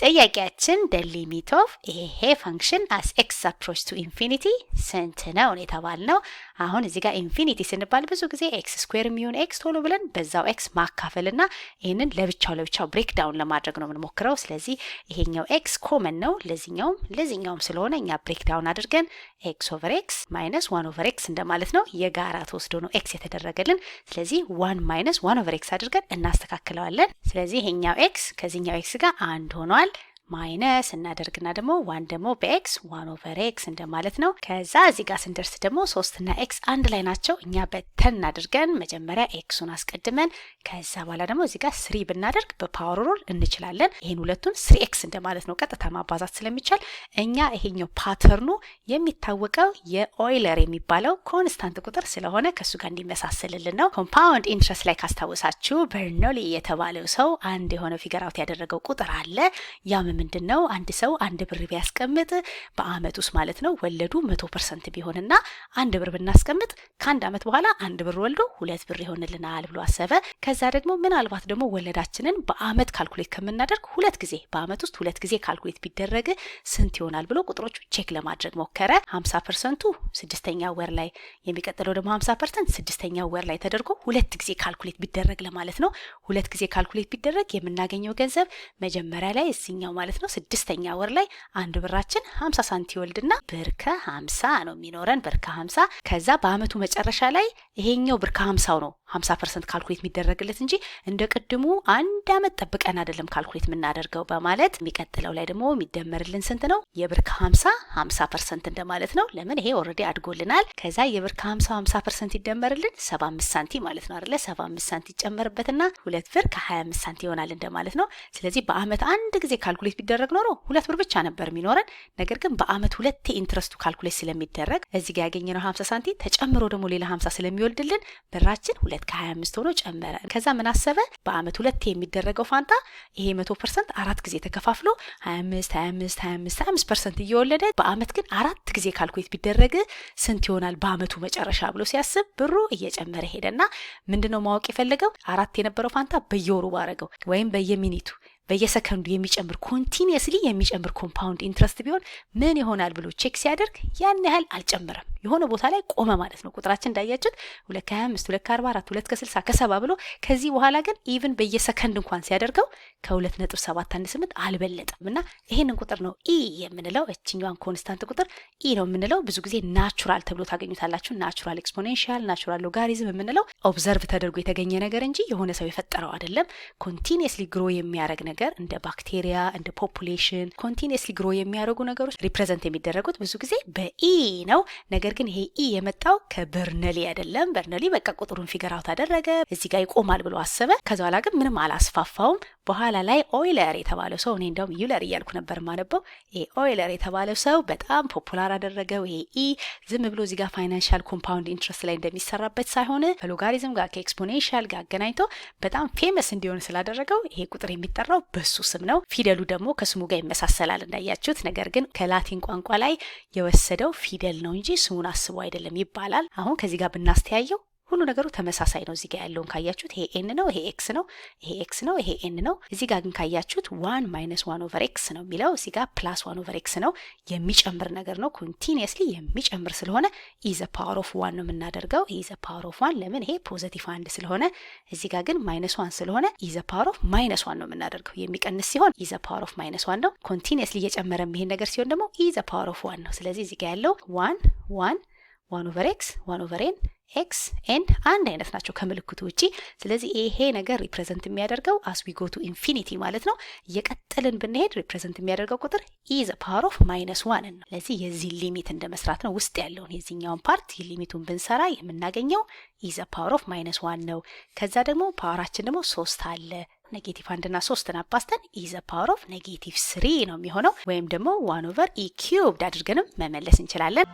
ጥያቄያችን the limit of ይሄ function as x approach to infinity ስንት ነው የተባልነው። አሁን እዚህ ጋር ኢንፊኒቲ ስንባል ብዙ ጊዜ x ስኩዌር የሚሆን x ቶሎ ብለን በዛው x ማካፈልና ይሄንን ለብቻው ብሬክ ዳውን ለማድረግ ነው የምንሞክረው። ስለዚህ ይሄኛው x ኮመን ነው ለዚህኛውም ስለሆነ እኛ ብሬክ ዳውን አድርገን x over x minus 1 over x እንደማለት ነው። የጋራ ተወስዶ ነው x የተደረገልን። ስለዚህ 1 minus 1 over x አድርገን እናስተካክለዋለን። ስለዚህ ይሄኛው x ከዚህኛው x ጋር አንድ ሆኗል። ማይነስ እናደርግና ደግሞ 1 ደግሞ በx 1 over x እንደማለት ነው። ከዛ እዚህ ጋር ስንደርስ ደግሞ 3 እና x አንድ ላይ ናቸው። እኛ በተን አድርገን መጀመሪያ xን አስቀድመን ከዛ በኋላ ደግሞ እዚህ ጋር 3 ብናደርግ በፓወር ሩል እንችላለን። ይሄን ሁለቱን 3x እንደማለት ነው ቀጥታ ማባዛት ስለሚቻል እኛ ይሄኛው ፓተርኑ የሚታወቀው የኦይለር የሚባለው ኮንስታንት ቁጥር ስለሆነ ከሱ ጋር እንዲመሳሰልልን ነው። ኮምፓውንድ ኢንትረስት ላይ ካስታወሳችሁ በርኖሊ የተባለው ሰው አንድ የሆነ ፊገር አውት ያደረገው ቁጥር አለ። ያም ምንድነው አንድ ሰው አንድ ብር ቢያስቀምጥ በአመት ውስጥ ማለት ነው ወለዱ 100% ቢሆንና አንድ ብር ብናስቀምጥ ከአንድ አመት በኋላ አንድ ብር ወልዶ 2 ብር ይሆንልናል ብሎ አሰበ። ከዛ ደግሞ ምናልባት ደግሞ ወለዳችንን በአመት ካልኩሌት ከምናደርግ ሁለት ጊዜ በአመት ውስጥ ሁለት ጊዜ ካልኩሌት ቢደረግ ስንት ይሆናል ብሎ ቁጥሮቹ ቼክ ለማድረግ ሞከረ። 50%ቱ ስድስተኛው ወር ላይ የሚቀጥለው ደግሞ 50% ስድስተኛው ወር ላይ ተደርጎ ሁለት ጊዜ ካልኩሌት ቢደረግ ለማለት ነው። ሁለት ጊዜ ካልኩሌት ቢደረግ የምናገኘው ገንዘብ መጀመሪያ ላይ እዚህኛው ማለት ነው ስድስተኛ ወር ላይ አንድ ብራችን 50 ሳንቲ ወልድና ብር ከ50 ነው የሚኖረን ብር ከ50። ከዛ በአመቱ መጨረሻ ላይ ይሄኛው ብር ከ50 ነው 50% ካልኩሌት የሚደረግለት እንጂ እንደ ቅድሙ አንድ አመት ጠብቀን አይደለም ካልኩሌት የምናደርገው በማለት የሚቀጥለው ላይ ደግሞ የሚደመርልን ስንት ነው የብር ከ50 50% እንደማለት ነው። ለምን ይሄ ኦሬዲ አድጎልናል። ከዛ የብር ከ50 50% ይደመርልን 75 ሳንቲ ማለት ነው አይደለ? 75 ሳንቲ ይጨመርበትና 2 ብር ከ25 ሳንቲ ይሆናል እንደማለት ነው። ስለዚህ በአመት አንድ ጊዜ ካልኩሌት ቢደረግ ኖሮ 2 ብር ብቻ ነበር የሚኖረን። ነገር ግን በአመት ሁለቴ ኢንትረስቱ ካልኩሌት ስለሚደረግ እዚህ ጋር ያገኘነው 50 ሳንቲ ተጨምሮ ደግሞ ሌላ 50 ስለሚወልድልን ብራችን 2 ከ25 ሆኖ ጨመረ። ከዛ ምን አሰበ? በአመት ሁለቴ የሚደረገው ፋንታ ይሄ 100% አራት ጊዜ ተከፋፍሎ 25% እየወለደ በአመት ግን አራት ጊዜ ካልኩሌት ቢደረግ ስንት ይሆናል በአመቱ መጨረሻ ብሎ ሲያስብ ብሩ እየጨመረ ሄደና ምንድነው ማወቅ የፈለገው? አራት የነበረው ፋንታ በየወሩ ባረገው ወይም በየሚኒቱ በየሰከንዱ የሚጨምር ኮንቲኒየስሊ የሚጨምር ኮምፓውንድ ኢንትረስት ቢሆን ምን ይሆናል ብሎ ቼክ ሲያደርግ ያን ያህል አልጨመረም። የሆነ ቦታ ላይ ቆመ ማለት ነው። ቁጥራችን እንዳያችሁት 2 ከ25 2 ከ44 2 ከ60 ከ70 ብሎ ከዚህ በኋላ ግን ኢቭን በየሰከንድ እንኳን ሲያደርገው ከ2.718 አልበለጠም። እና ይሄንን ቁጥር ነው ኢ የምንለው። እቺኛዋን ኮንስታንት ቁጥር ኢ ነው የምንለው። ብዙ ጊዜ ናቹራል ተብሎ ታገኙታላችሁ። ናቹራል ኤክስፖኔንሻል፣ ናቹራል ሎጋሪዝም የምንለው ኦብዘርቭ ተደርጎ የተገኘ ነገር እንጂ የሆነ ሰው የፈጠረው አይደለም። ኮንቲኒየስሊ ግሮ የሚያደርግ ነገር እንደ ባክቴሪያ እንደ ፖፑሌሽን ኮንቲኒየስሊ ግሮ የሚያደርጉ ነገሮች ሪፕሬዘንት የሚደረጉት ብዙ ጊዜ በኢ ነው። ነገር ግን ይሄ ኢ የመጣው ከበርነሊ አይደለም። በርነሊ በቃ ቁጥሩን ፊገር አውት አደረገ፣ እዚህ ጋር ይቆማል ብሎ አሰበ። ከዛ በኋላ ግን ምንም አላስፋፋውም። በኋላ ላይ ኦይለር የተባለው ሰው እኔ እንደውም ዩለር እያልኩ ነበር ማነበው። ይሄ ኦይለር የተባለው ሰው በጣም ፖፑላር አደረገው። ይሄ ኢ ዝም ብሎ እዚህ ጋር ፋይናንሻል ኮምፓውንድ ኢንትረስት ላይ እንደሚሰራበት ሳይሆን ከሎጋሪዝም ጋር ከኤክስፖኔንሻል ጋር አገናኝቶ በጣም ፌመስ እንዲሆን ስላደረገው ይሄ ቁጥር የሚጠራው በሱ ስም ነው። ፊደሉ ደግሞ ከስሙ ጋር ይመሳሰላል እንዳያችሁት። ነገር ግን ከላቲን ቋንቋ ላይ የወሰደው ፊደል ነው እንጂ ስሙን አስቦ አይደለም ይባላል። አሁን ከዚህ ጋር ብናስተያየው ሁሉ ነገሩ ተመሳሳይ ነው። እዚህ ጋር ያለውን ካያችሁት ይሄ ኤን ነው፣ ይሄ ኤክስ ነው፣ ይሄ ኤክስ ነው፣ ይሄ ኤን ነው። እዚህ ጋር ግን ካያችሁት 1 - 1 over x ነው የሚለው። እዚህ ጋር +1 over x ነው። የሚጨምር ነገር ነው። ኮንቲኒየስሊ የሚጨምር ስለሆነ ኢ ዘ ፓወር ኦፍ 1 ነው የምናደርገው። ኢ ዘ ፓወር ኦፍ 1 ለምን? ይሄ ፖዚቲቭ 1 ስለሆነ። እዚህ ጋር ግን -1 ስለሆነ ኢ ዘ ፓወር ኦፍ -1 ነው የምናደርገው። የሚቀንስ ሲሆን ኢ ዘ ፓወር ኦፍ -1 ነው። ኮንቲኒየስሊ እየጨመረ የሚሄድ ነገር ሲሆን ደግሞ ኢ ዘ ፓወር ኦፍ 1 ነው። ስለዚህ እዚህ ጋር ያለው 1 over x 1 over n ኤክስ ኤን አንድ አይነት ናቸው ከምልክቱ ውጪ። ስለዚህ ይሄ ነገር ሪፕሬዘንት የሚያደርገው as we go to infinity ማለት ነው። እየቀጠልን ብንሄድ ሪፕሬዘንት የሚያደርገው ቁጥር e the power of -1 ነው። ስለዚህ የዚህ ሊሚት እንደመስራት ነው። ውስጥ ያለውን የዚህኛውን ፓርት ሊሚቱን ብንሰራ የምናገኘው e the power of -1 ነው። ከዛ ደግሞ ፓወራችን ደግሞ 3 አለ። ኔጌቲቭ 1 እና 3 አባስተን e the power of -3 ነው የሚሆነው። ወይም ደግሞ 1 over e cubed አድርገንም መመለስ እንችላለን።